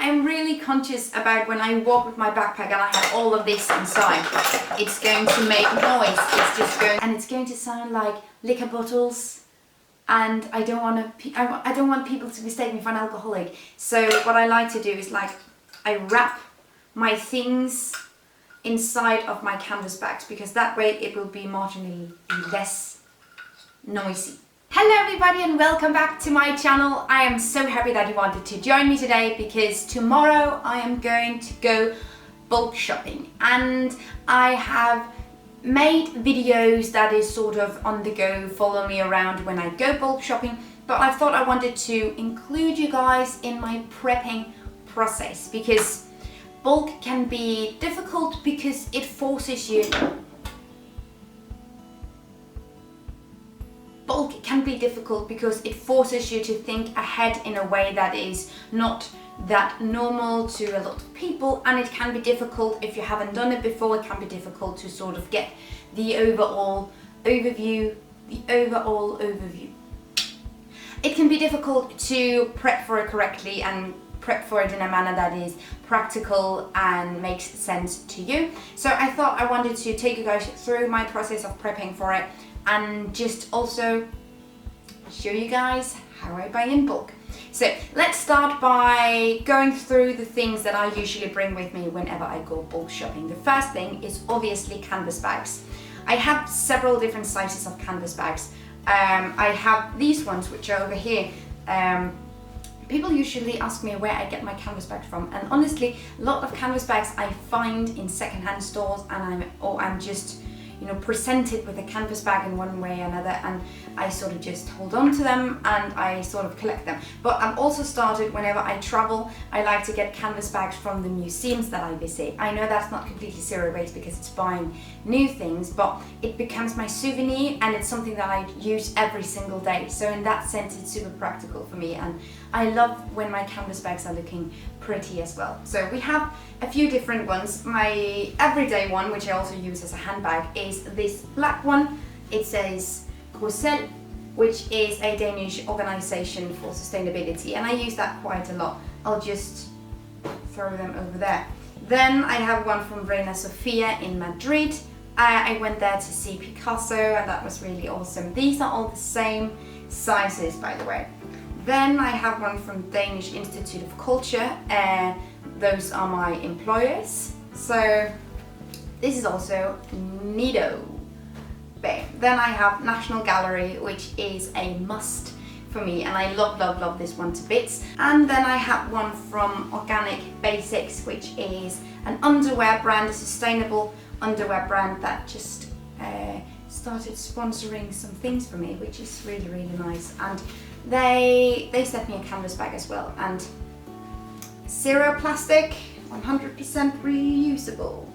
I'm really conscious about when I walk with my backpack and I have all of this inside. It's going to make noise. It's going to sound like liquor bottles, and I don't want people to mistake me for an alcoholic. So what I like to do is like I wrap my things inside of my canvas bags, because that way it will be marginally less noisy. Hello everybody and welcome back to my channel. I am so happy that you wanted to join me today, because tomorrow I am going to go bulk shopping, and I have made videos that is sort of on the go, follow me around when I go bulk shopping, but I thought I wanted to include you guys in my prepping process, because bulk can be difficult because it forces you to think ahead in a way that is not that normal to a lot of people, and it can be difficult if you haven't done it before. It can be difficult to sort of get the overall overview. It can be difficult to prep for it correctly and prep for it in a manner that is practical and makes sense to you. So I thought I wanted to take you guys through my process of prepping for it, and just also show you guys how I buy in bulk. So let's start by going through the things that I usually bring with me whenever I go bulk shopping. The first thing is obviously canvas bags. I have several different sizes of canvas bags. I have these ones which are over here. People usually ask me where I get my canvas bags from, and honestly, a lot of canvas bags I find in secondhand stores, and I'm just presented with a canvas bag in one way or another, and I sort of just hold on to them and I sort of collect them. But I've also started, whenever I travel, I like to get canvas bags from the museums that I visit. I know that's not completely zero waste because it's buying new things, but it becomes my souvenir, and it's something that I use every single day. So in that sense, it's super practical for me, and I love when my canvas bags are looking pretty as well. So we have a few different ones. My everyday one, which I also use as a handbag, is this black one. It says Grosel, which is a Danish organization for sustainability, and I use that quite a lot. I'll just throw them over there. Then I have one from Reina Sofia in Madrid. I went there to see Picasso, and that was really awesome. These are all the same sizes, by the way. Then I have one from Danish Institute of Culture. Those are my employers. So this is also Nido. Then I have National Gallery, which is a must for me, and I love this one to bits. And then I have one from Organic Basics, which is an underwear brand, a sustainable underwear brand that just started sponsoring some things for me, which is really nice. And they sent me a canvas bag as well, and zero plastic, 100% reusable.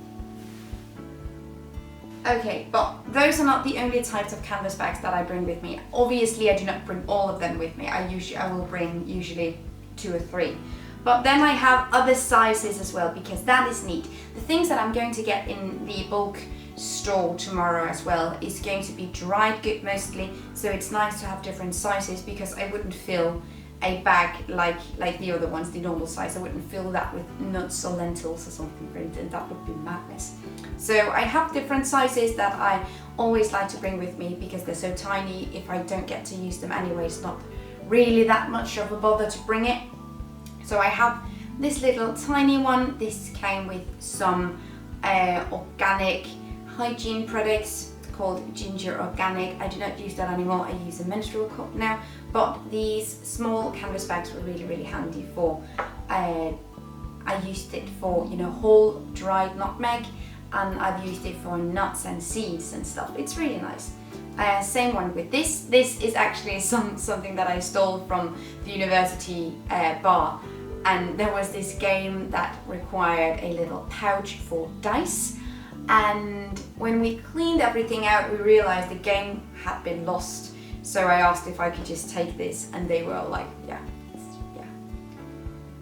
Okay, but those are not the only types of canvas bags that I bring with me. Obviously, I do not bring all of them with me. I will bring usually 2 or 3. But then I have other sizes as well, because that is neat. The things that I'm going to get in the bulk store tomorrow as well is going to be dried good mostly, so it's nice to have different sizes, because I wouldn't fill a bag like the other ones, the normal size. I wouldn't fill that with nuts or lentils or something, and that would be madness. So I have different sizes that I always like to bring with me, because they're so tiny. If I don't get to use them anyway, it's not really that much of a bother to bring it. So I have this little tiny one. This came with some organic hygiene products called Ginger Organic. I do not use that anymore. I use a menstrual cup now, but these small canvas bags were really handy for I used it for whole dried nutmeg, and I've used it for nuts and seeds and stuff. It's really nice. Same one with this. This is actually something that I stole from the university bar, and there was this game that required a little pouch for dice. And when we cleaned everything out, we realized the game had been lost. So I asked if I could just take this, and they were like, yeah,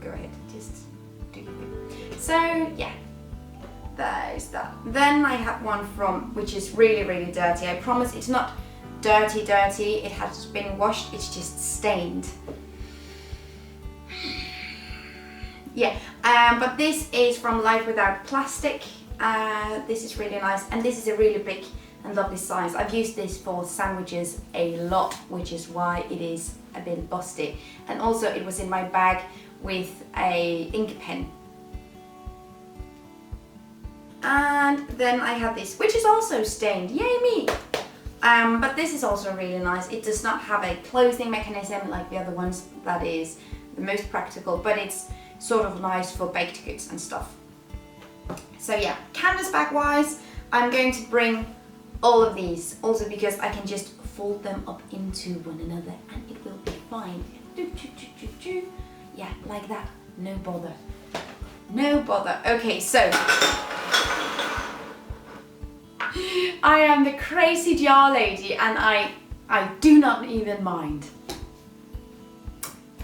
go ahead, just do your thing. So yeah, that is that. Then I have one from, which is really dirty. I promise it's not dirty, it has been washed, it's just stained. Yeah, but this is from Life Without Plastic. This is really nice, and this is a really big and lovely size. I've used this for sandwiches a lot, which is why it is a bit busty. And also it was in my bag with a ink pen. And then I have this, which is also stained, yay me! But this is also really nice. It does not have a closing mechanism like the other ones. That is the most practical, but it's sort of nice for baked goods and stuff. So yeah, canvas bag wise, I'm going to bring all of these, also because I can just fold them up into one another and it will be fine. Yeah, like that, no bother. No bother. Okay, so I am the crazy jar lady and I do not even mind.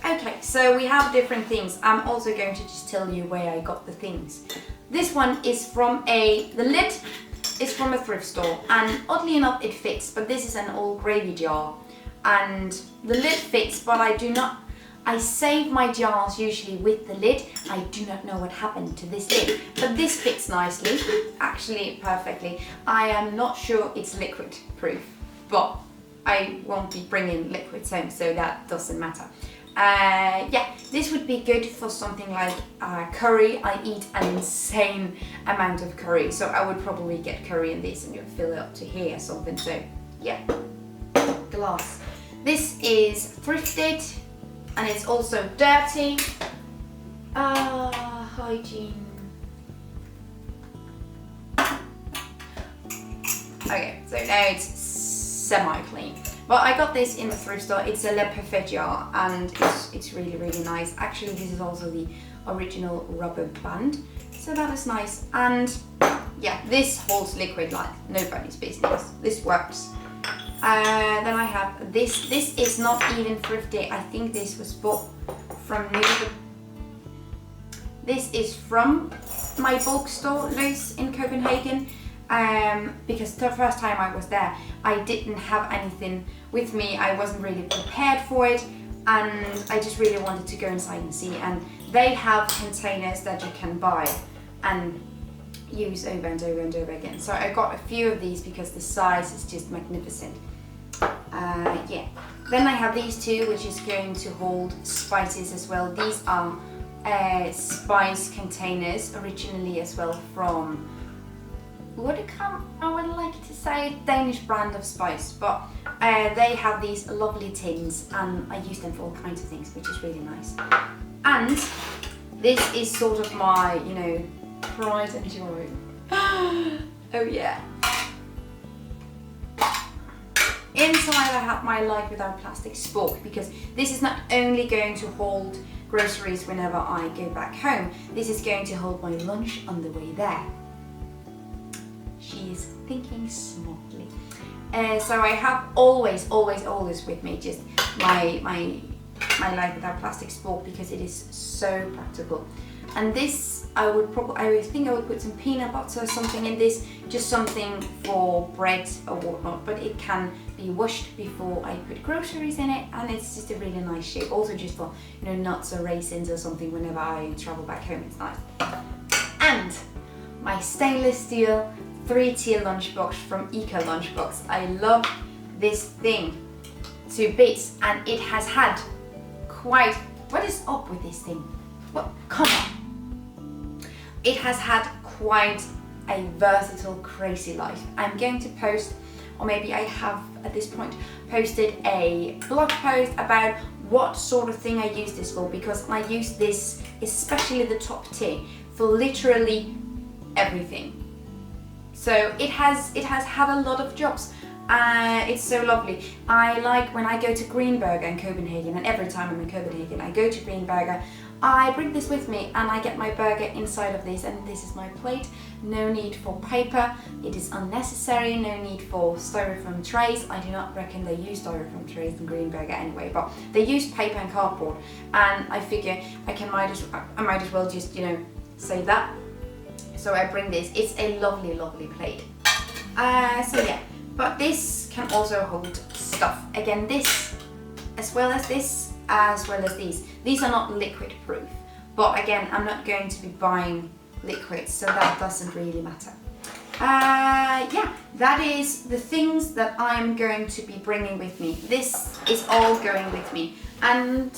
Okay, so we have different things. I'm also going to just tell you where I got the things. This one is from the lid is from a thrift store, and oddly enough it fits, but this is an old gravy jar. And the lid fits, but I save my jars usually with the lid. I do not know what happened to this lid, but this fits nicely, actually perfectly. I am not sure it's liquid proof, but I won't be bringing liquids home, so that doesn't matter. Yeah, this would be good for something like curry. I eat an insane amount of curry, so I would probably get curry in this and you'll fill it up to here or something. So yeah, glass. This is thrifted and it's also dirty. Hygiene. Okay, so now it's semi-clean. But I got this in the thrift store. It's a Le Parfait jar and it's really, really nice. Actually, this is also the original rubber band, so that is nice. And yeah, this holds liquid like nobody's business. This works. Then I have this. This is not even thrifty. I think this was bought from This is from my bulk store, Lowe's in Copenhagen. Because the first time I was there, I didn't have anything with me. I wasn't really prepared for it, and I just really wanted to go inside and see. And they have containers that you can buy and use over and over and over again. So I got a few of these because the size is just magnificent. Yeah. Then I have these two, which is going to hold spices as well. These are spice containers originally as well from, I would like to say Danish brand of spice, but they have these lovely tins and I use them for all kinds of things, which is really nice. And this is sort of my, you know, pride and joy. Oh yeah. Inside I have my Life Without Plastic spork, because this is not only going to hold groceries whenever I go back home, this is going to hold my lunch on the way there. She is thinking smartly. So I have always with me just my Life Without Plastic spork, because it is so practical. And this I think I would put some peanut butter or something in this, just something for bread or whatnot, but it can be washed before I put groceries in it, and it's just a really nice shape. Also just for, you know, nuts or raisins or something whenever I travel back home, it's nice. And my stainless steel 3-tier lunchbox from Eco Lunchbox. I love this thing to bits, and it has had quite, what is up with this thing? What, come on. It has had quite a versatile, crazy life. I'm going to post, or maybe I have at this point posted a blog post about what sort of thing I use this for, because I use this, especially the top tier, for literally everything. So it has had a lot of jobs. It's so lovely. I like when I go to Greenberger in Copenhagen, and every time I'm in Copenhagen I go to Greenberger, I bring this with me and I get my burger inside of this, and this is my plate. No need for paper, it is unnecessary. No need for styrofoam trays. I do not reckon they use styrofoam trays in Greenberger anyway, but they use paper and cardboard, and I figure I might as well just, you know, save that. So I bring this. It's a lovely, lovely plate. So yeah, but this can also hold stuff. Again, this, as well as this, as well as these. These are not liquid proof, But again, I'm not going to be buying liquids, so that doesn't really matter. Yeah, that is the things that I'm going to be bringing with me. This is all going with me. And,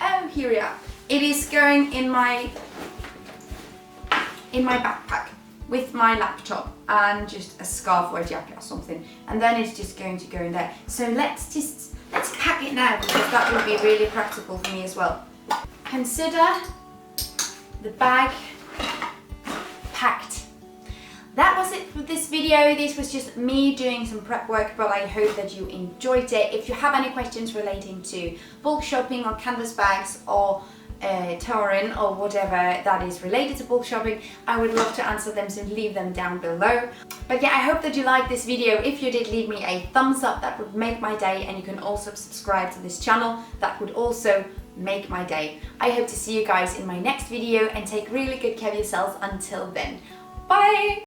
oh, here we are. It is going in my backpack with my laptop and just a scarf or a jacket or something. And then it's just going to go in there. So let's pack it now, because that would be really practical for me as well. Consider the bag packed. That was it for this video. This was just me doing some prep work, but I hope that you enjoyed it. If you have any questions relating to bulk shopping or canvas bags or touring or whatever that is related to bulk shopping, I would love to answer them, so leave them down below. But yeah, I hope that you liked this video. If you did, leave me a thumbs up, that would make my day, and you can also subscribe to this channel, that would also make my day. I hope to see you guys in my next video, and take really good care of yourselves until then. Bye!